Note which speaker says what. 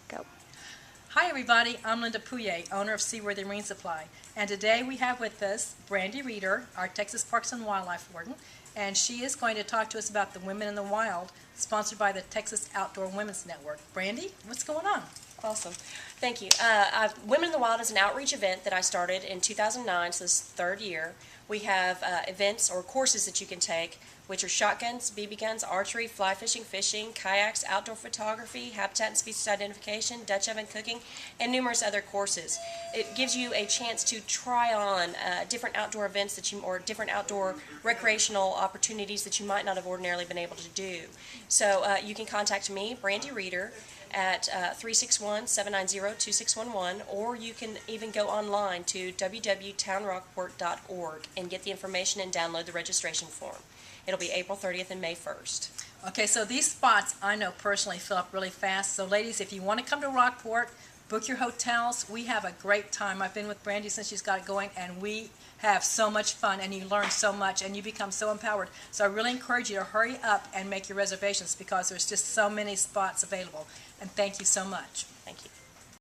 Speaker 1: Go.
Speaker 2: Hi everybody, I'm Linda Pouillet, owner of Seaworthy Marine Supply, and today we have with us Brandy Reeder, our Texas Parks and Wildlife Warden, and she is going to talk to us about the Women in the Wild, sponsored by the Texas Outdoor Women's Network. Brandy, what's going on?
Speaker 3: Awesome. Thank you. Women in the Wild is an outreach event that I started in 2009, so this is the third year. We have events or courses that you can take, which are shotguns, BB guns, archery, fly fishing, kayaks, outdoor photography, habitat and species identification, Dutch oven cooking, and numerous other courses. It gives you a chance to try on different outdoor events or different outdoor recreational opportunities that you might not have ordinarily been able to do. So you can contact me, Brandy Reeder, at 361-790-2611, or you can even go online to www.townrockport.org and get the information and download the registration form. It'll be April 30th and May 1st.
Speaker 2: Okay, so these spots I know personally fill up really fast, so ladies, if you want to come to Rockport, book your hotels. We have a great time. I've been with Brandy since she's got it going, and we have so much fun, and you learn so much, and you become so empowered. So I really encourage you to hurry up and make your reservations because there's just so many spots available. And thank you so much.
Speaker 3: Thank you.